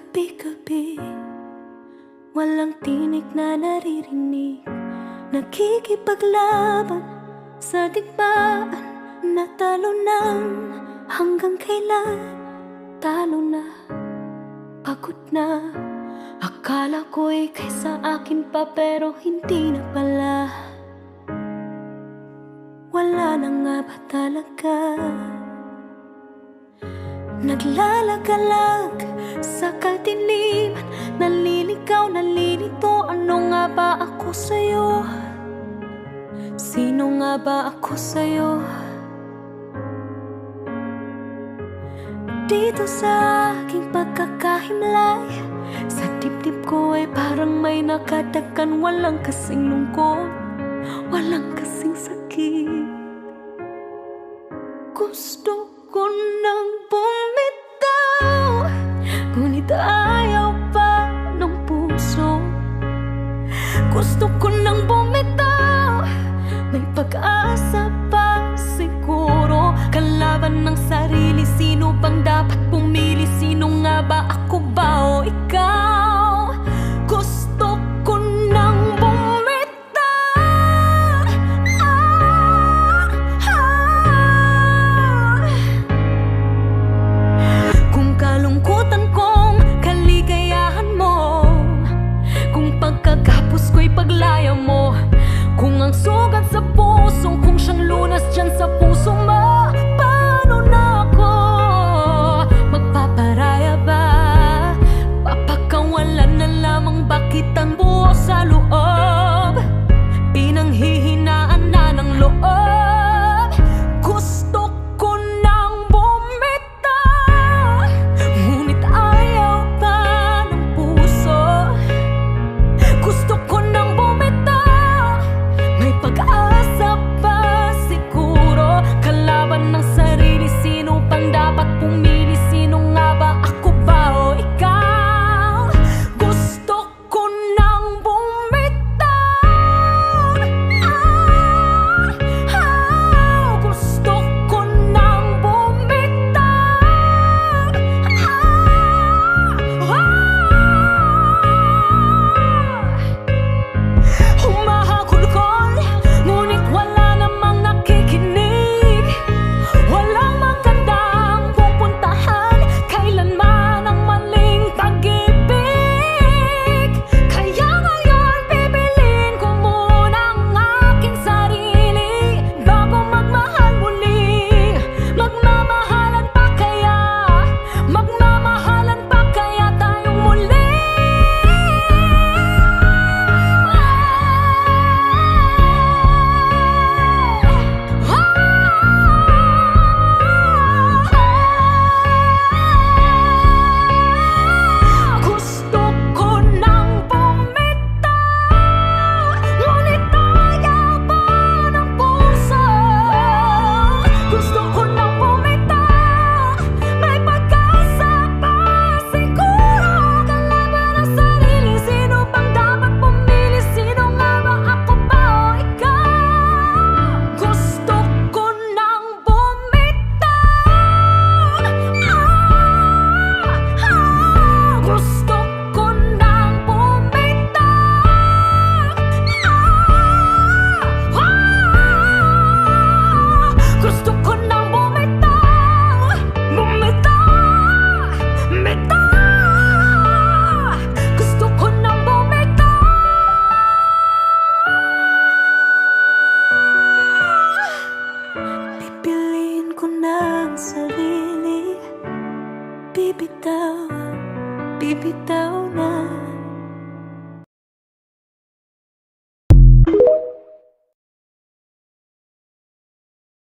Gabi-gabi, walang tinig na naririnig, nakikipaglaban sa digmaan. Natalunan, hanggang kailan? Talo na, pagod na. Akala ko'y kaysa akin pa, pero hindi na pala. Wala na nga ba talaga? Naglalagalag sa kadiliman, naliligaw, nalilito. Ano nga ba ako sa'yo? Sino nga ba ako sa'yo? Dito sa aking pagkakahimlay, sa dibdib ko ay parang may nakadagan. Walang kasing lungkot, walang kasing sakit. Gusto ko nang bumitaw, ngunit ayaw pa ng puso. Gusto ko nang bumitaw, may pag-asa pa siguro. Kalaban ng sarili, sino bang dapat pumili? Sino nga ba, ako ba o ikaw? Gusto ko nang bumitaw. Kung kalungkutan kong kaligayahan mo, kung pagkagapos ko'y paglaya mo, kung ang sugat sa puso, kung siyang lunas dyan sa puso mo, paano na ako magpaparaya ba? Papakawalan na lamang ba kitang buo sa loob? Pinanghihinaan na ng loob. Gusto ko nang bumitaw, ngunit ayaw pa ng puso. Gusto ko nang bumitaw, may pag-asa pa siguro. Kalaban ng sarili, sino pang dapat pumili? Sino nga ba, ako ba o ikaw? Gusto ko nang bumitaw. Gusto ko nang bumitaw. Humahagulgol, ngunit wala namang nakikinig. Walang magandang pupuntahan, kailanman ang maling pag-ibig. Kaya ngayon pipiliin ko muna ang aking sarili bago magmahal muli. Magmamahalan pa kaya? Magmamahalan pa kaya tayong muli? Gusto ko nang bumitaw, ngunit ayaw pa ng puso. Gusto ko nang bumitaw, may pag-asa pa siguro. Kalaban ng sarili, sino bang dapat pumili? Sino nga ba, ako ba o ikaw? Gusto ko nang bumitaw. Gusto ko nang bumitaw. Gusto ko nang bumitaw. Bumitaw, bitaw. Gusto ko nang bumitaw. Pipiliin ko na ang sarili. Bibitaw, bibitaw na.